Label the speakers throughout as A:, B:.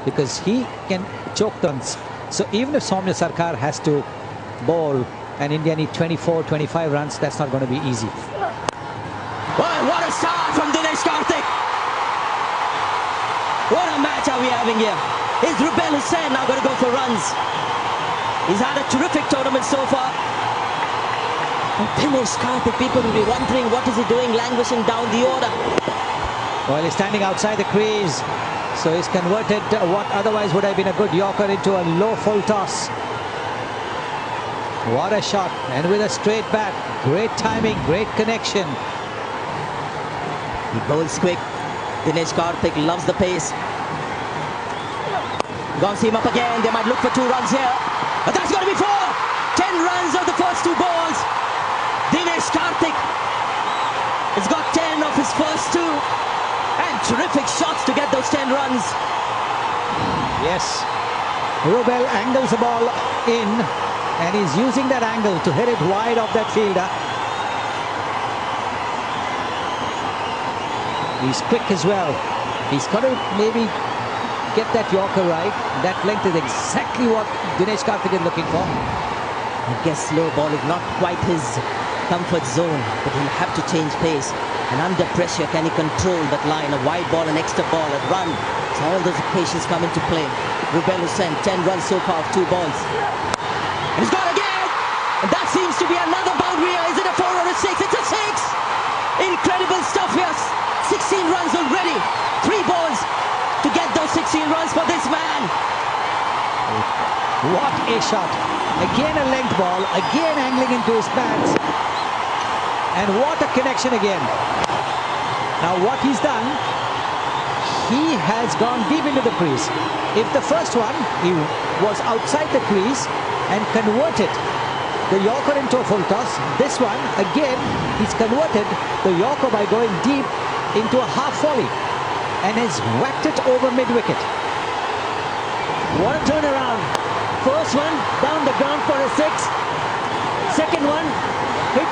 A: because he can choke runs. So even if Soumya Sarkar has to bowl and India need 24, 25 runs, that's not going to be easy.
B: Well, what a start from Dinesh Kartik. What a match are we having here. Is Rubel Hussain now going to go for runs? He's had a terrific tournament so far. And Dinesh Kartik, people will be wondering what is he doing, languishing down the order.
A: Well, he's standing outside the crease. So he's converted what otherwise would have been a good Yorker into a low full toss. What a shot. And with a straight bat. Great timing, great connection.
B: He bowls quick. Dinesh Kartik loves the pace. Gone see him up again. They might look for 2 runs here. But that's going to be 4. 10 runs of the first 2 balls. Dinesh Kartik has got 10 of his first 2. And terrific shots to get those 10 runs.
A: Yes. Rubel angles the ball in. And he's using that angle to hit it wide of that fielder. He's quick as well. He's got to maybe get that Yorker right. That length is exactly what Dinesh Kartik is looking for.
B: I guess slow ball is not quite his comfort zone, but he'll have to change pace. And under pressure, can he control that line? A wide ball, an extra ball, a run. So all those occasions come into play. Rubel Hussain, 10 runs so far, 2 balls. And he's gone again! And that seems to be another boundary. Is it a 4 or a 6? It's a 6! Incredible stuff here. 16 runs already. 3 balls to get those 16 runs for this man.
A: What a shot. Again a length ball. Again angling into his bats. And what a connection again. Now what he's done, he has gone deep into the crease. If the first one, he was outside the crease and converted the Yorker into a full toss. This one, again, he's converted the Yorker by going deep into a half volley and has whacked it over mid-wicket.
C: What a turnaround. First one down the ground for a 6. Second one hit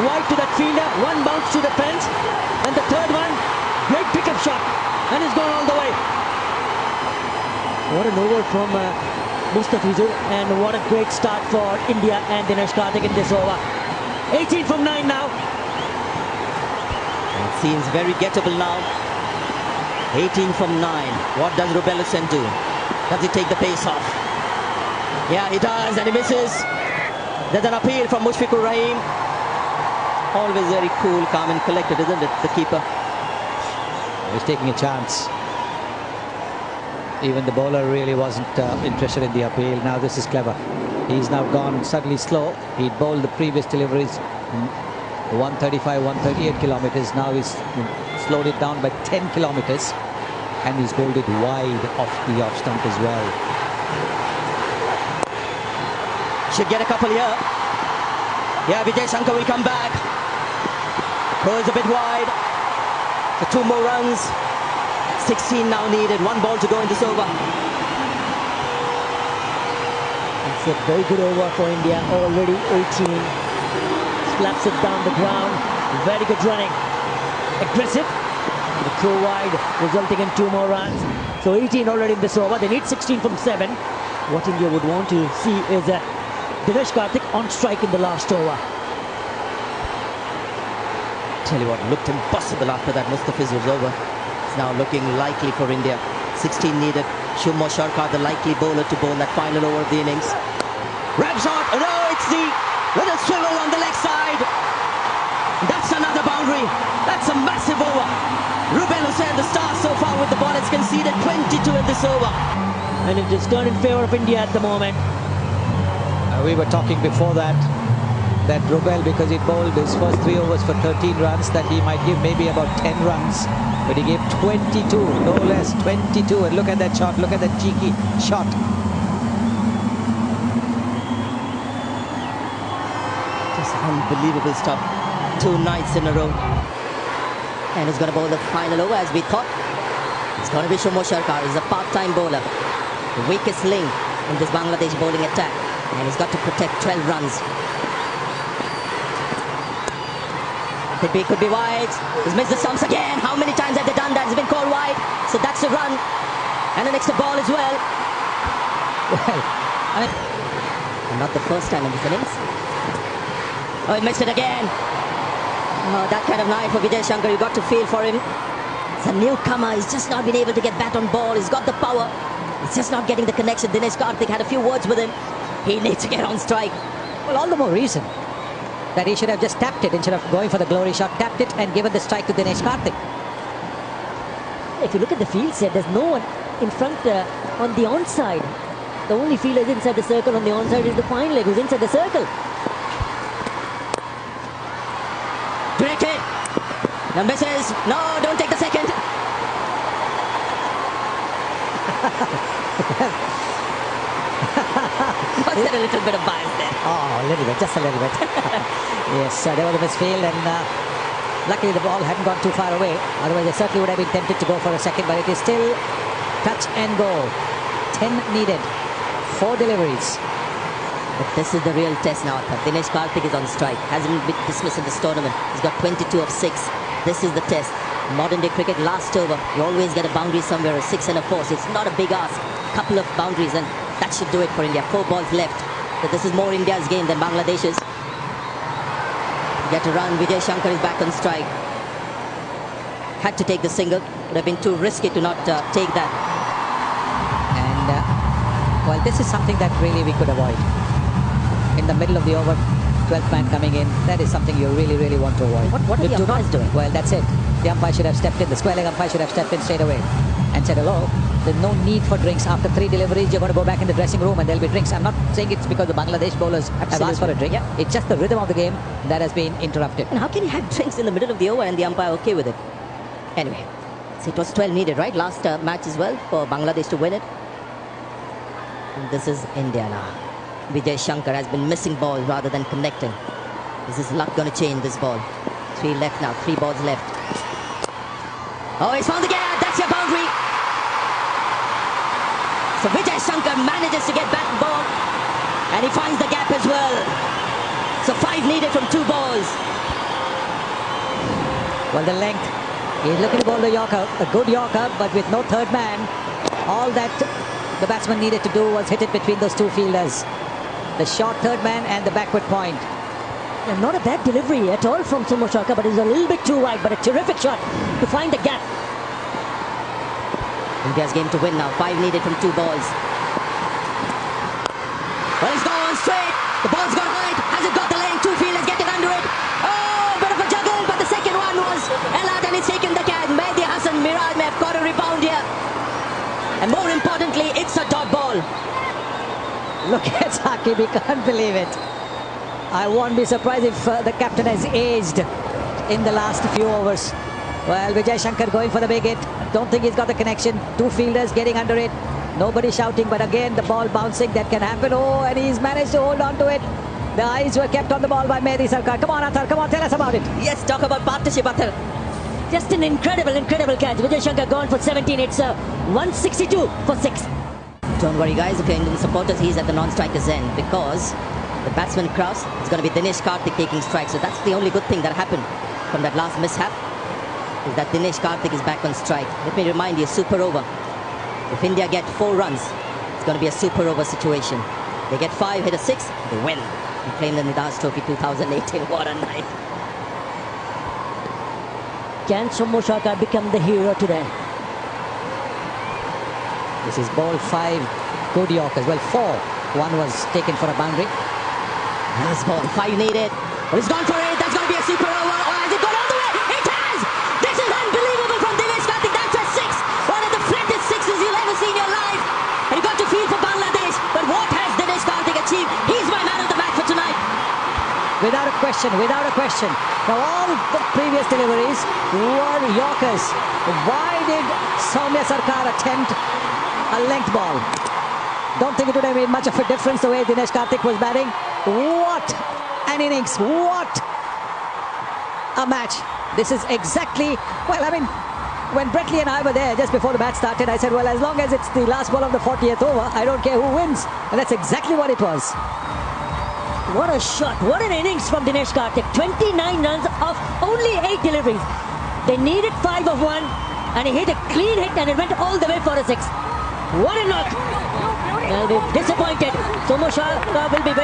C: wide to that fielder. 1 bounce to the fence. And the third one, great pickup shot. And it's gone all the way. What an over from Mustafizur. And what a great start for India and Dinesh Kartik in this over. 18 from 9 now.
B: It seems very gettable now. 18 from 9. What does Rubel Hussain do? Does he take the pace off? Yeah, he does, and he misses. There's an appeal from Mushfiqur Rahim. Always very cool, calm and collected, isn't it, the keeper?
A: He's taking a chance. Even the bowler really wasn't interested in the appeal. Now this is clever. He's now gone suddenly slow. He'd bowled the previous deliveries 135, 138 kilometers. Now he's slowed it down by 10 kilometers. And he's bowled it wide off the off stump as well.
B: Should get a couple here. Yeah, Vijay Shankar will come back. Goes a bit wide. For 2 more runs. 16 now needed. 1 ball to go in this over.
C: It's a very good over for India. Already 18. Slaps it down the ground. Very good running. Aggressive. The throw wide, resulting in 2 more runs. So 18 already in this over. They need 16 from 7. What India would want to see is Dinesh Kartik on strike in the last over.
B: Tell you what, looked impossible after that Mustafizur was over. It's now looking likely for India. 16 needed. Shumo Sharkar, the likely bowler to bowl that final over of the innings. Rab shot. Oh no, it's the little swivel on the leg side. That's another boundary. That's a massive over. Rubel Hussain, the star so far with the ball, has conceded 22 in this over.
C: And it is turned in favour of India at the moment.
A: We were talking before that Rubel, because he bowled his first 3 overs for 13 runs, that he might give maybe about 10 runs. But he gave 22, no less, 22. And look at that shot, look at that cheeky shot.
B: Just unbelievable stuff. 2 nights in a row. And he's going to bowl the final over as we thought. It's going to be Shumo Sharkar. He's a part-time bowler. The weakest link in this Bangladesh bowling attack. And he's got to protect 12 runs. Could be wide. He's missed the stumps again. How many times have they done that? It's been called wide. So that's a run. And an extra ball as well.
A: Well,
B: And not the first time in this innings. Oh, he missed it again. Oh, that kind of night for Vijay Shankar, you got to feel for him. It's a newcomer, he's just not been able to get bat on ball, he's got the power. He's just not getting the connection. Dinesh Kartik had a few words with him. He needs to get on strike.
A: well, all the more reason that he should have just tapped it instead of going for the glory shot, tapped it and given the strike to Dinesh Kartik.
C: If you look at the field set, there's no one in front on the onside. The only fielder is inside the circle on the onside is the fine leg who's inside the circle.
B: Directed. No misses. No, don't take the second. Was there a little bit of bias there?
A: Oh, a little bit, just a little bit. Yes, there was a misfield and luckily the ball hadn't gone too far away. Otherwise, they certainly would have been tempted to go for a second, but it is still touch and go. 10 needed, 4 deliveries.
B: But this is the real test now. Dinesh Kartik is on strike. Hasn't been dismissed in this tournament. He's got 22 of 6. This is the test. Modern day cricket, last over. You always get a boundary somewhere, a 6 and a 4. So it's not a big ask. Couple of boundaries and that should do it for India. 4 balls left. So this is more India's game than Bangladesh's. Get a run. Vijay Shankar is back on strike. Had to take the single. Would have been too risky to not take that.
A: And, well, this is something that really we could avoid. In the middle of the over, 12th man coming in, that is something you really, really want to avoid.
B: What are the umpires doing?
A: Well, that's it. The umpire should have stepped in. The square leg umpire should have stepped in straight away and said, hello, there's no need for drinks. After 3 deliveries, you're going to go back in the dressing room and there'll be drinks. I'm not saying it's because the Bangladesh bowlers have asked for a drink.
B: Yeah.
A: It's just the rhythm of the game that has been interrupted.
B: And how can you have drinks in the middle of the over and the umpire okay with it? Anyway, so it was 12 needed, right? Last match as well for Bangladesh to win it. And this is India now. Vijay Shankar has been missing balls rather than connecting. Is his luck going to change this ball? 3 left now, 3 balls left. Oh, he's found the gap. That's your boundary. So Vijay Shankar manages to get back the ball and he finds the gap as well. So 5 needed from 2 balls.
A: Well, the length. He's looking to bowl the Yorker, a good Yorker, but with no third man. All that the batsman needed to do was hit it between those 2 fielders. The short third man and the backward point.
C: And not a bad delivery at all from Sumo Shaka, but it's a little bit too wide, but a terrific shot to find the gap.
B: India's game to win now. 5 needed from 2 balls. Well, he's gone straight. The ball's gone high. Has it got the length? 2 fielders getting under it. Oh, bit of a juggle, but the second one was Elad and he's taken the catch. Mehdi Hassan Miraj may have got a rebound here. And more importantly, it's a dot ball.
A: Look at Saqib, he can't believe it. I won't be surprised if the captain has aged in the last few overs. Well, Vijay Shankar going for the big hit. Don't think he's got the connection. 2 fielders getting under it. Nobody shouting, but again, the ball bouncing. That can happen. Oh, and he's managed to hold on to it. The eyes were kept on the ball by Mehdi Sarkar. Come on, Athar. Come on, tell us about it.
B: Yes, talk about partnership, Athar.
C: Just an incredible catch. Vijay Shankar gone for 17. It's 162 for 6.
B: Don't worry, guys. If you're Indian supporters, he's at the non-striker's end because the batsman cross is going to be Dinesh Kartik taking strike. So that's the only good thing that happened from that last mishap, is that Dinesh Kartik is back on strike. Let me remind you, super over. If India get 4 runs, it's going to be a super over situation. They get 5, hit a 6, they win. And claim the Nidahas Trophy 2018. What a night.
C: Can Sumo Shaka become the hero today?
A: This is ball 5. Good Yorkers. Well, 4. One was taken for a boundary.
B: Nice ball. 5 needed. Well, he's gone for it. That's going to be a super over. Or has it gone all the way? It has! This is unbelievable from Dinesh Kartik. That's a 6. One of the flattest 6s you'll ever see in your life. And he got to feel for Bangladesh. But what has Dinesh Kartik achieved? He's my man of the match for tonight.
A: Without a question, without a question. Now, all the previous deliveries were Yorkers. Why did Soumya Sarkar attempt a length ball? Don't think it would have made much of a difference the way Dinesh Kartik was batting. What an innings. What a match. This is exactly, well, I mean, when Brett Lee and I were there just before the match started, I said, well, as long as it's the last ball of the 40th over, I don't care who wins. And that's exactly what it was.
C: What a shot. What an innings from Dinesh Kartik. 29 runs of only 8 deliveries. They needed 5 of 1 and he hit a clean hit and it went all the way for a 6. What a knock! They'll be disappointed. Somo Shah will be